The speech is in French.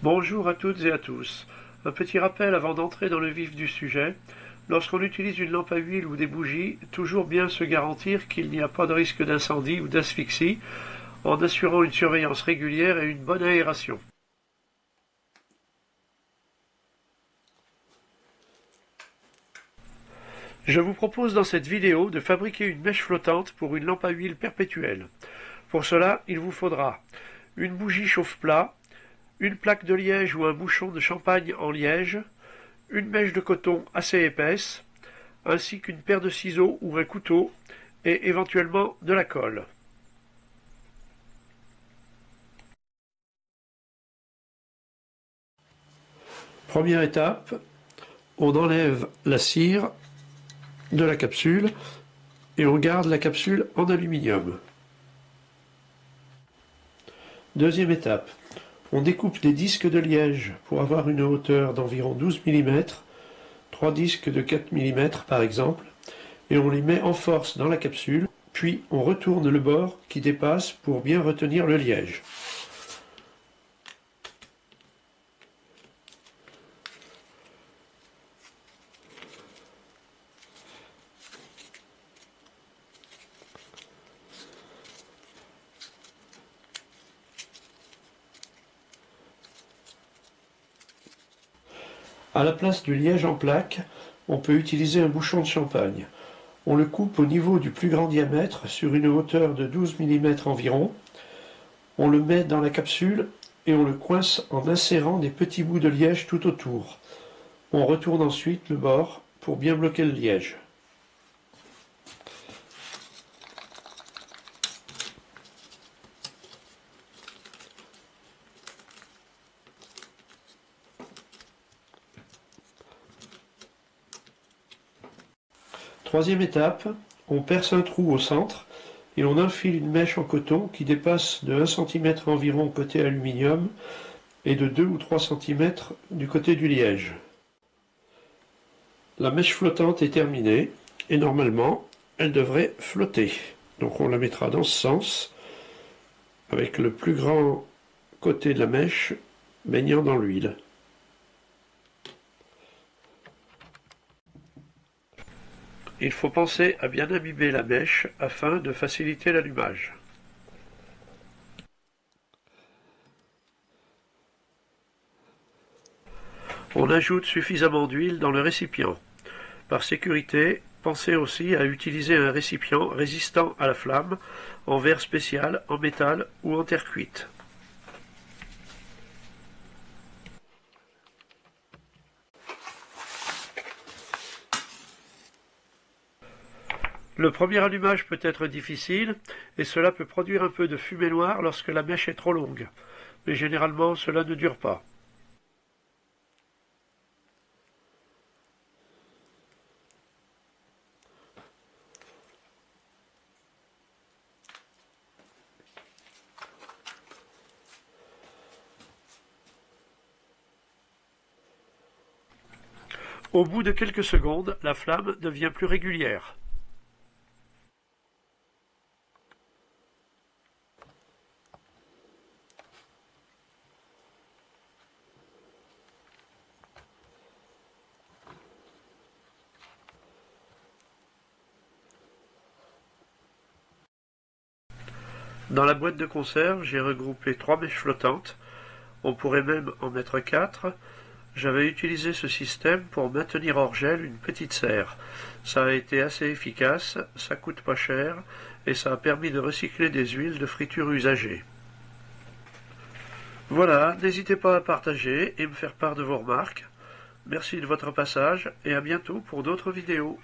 Bonjour à toutes et à tous. Un petit rappel avant d'entrer dans le vif du sujet. Lorsqu'on utilise une lampe à huile ou des bougies, toujours bien se garantir qu'il n'y a pas de risque d'incendie ou d'asphyxie en assurant une surveillance régulière et une bonne aération. Je vous propose dans cette vidéo de fabriquer une mèche flottante pour une lampe à huile perpétuelle. Pour cela, il vous faudra une bougie chauffe-plat, une plaque de liège ou un bouchon de champagne en liège, une mèche de coton assez épaisse, ainsi qu'une paire de ciseaux ou un couteau et éventuellement de la colle. Première étape, on enlève la cire de la capsule et on garde la capsule en aluminium. Deuxième étape, on découpe des disques de liège pour avoir une hauteur d'environ 12 mm, 3 disques de 4 mm par exemple, et on les met en force dans la capsule, puis on retourne le bord qui dépasse pour bien retenir le liège. À la place du liège en plaque, on peut utiliser un bouchon de champagne. On le coupe au niveau du plus grand diamètre sur une hauteur de 12 mm environ. On le met dans la capsule et on le coince en insérant des petits bouts de liège tout autour. On retourne ensuite le bord pour bien bloquer le liège. Troisième étape, on perce un trou au centre et on infile une mèche en coton qui dépasse de 1 cm environ côté aluminium et de 2 ou 3 cm du côté du liège. La mèche flottante est terminée et normalement elle devrait flotter. Donc on la mettra dans ce sens avec le plus grand côté de la mèche baignant dans l'huile. Il faut penser à bien imbiber la mèche afin de faciliter l'allumage. On ajoute suffisamment d'huile dans le récipient. Par sécurité, pensez aussi à utiliser un récipient résistant à la flamme, en verre spécial, en métal ou en terre cuite. Le premier allumage peut être difficile et cela peut produire un peu de fumée noire lorsque la mèche est trop longue, mais généralement cela ne dure pas. Au bout de quelques secondes, la flamme devient plus régulière. Dans la boîte de conserve, j'ai regroupé 3 mèches flottantes. On pourrait même en mettre 4. J'avais utilisé ce système pour maintenir hors gel une petite serre. Ça a été assez efficace, ça coûte pas cher et ça a permis de recycler des huiles de friture usagées. Voilà, n'hésitez pas à partager et me faire part de vos remarques. Merci de votre passage et à bientôt pour d'autres vidéos.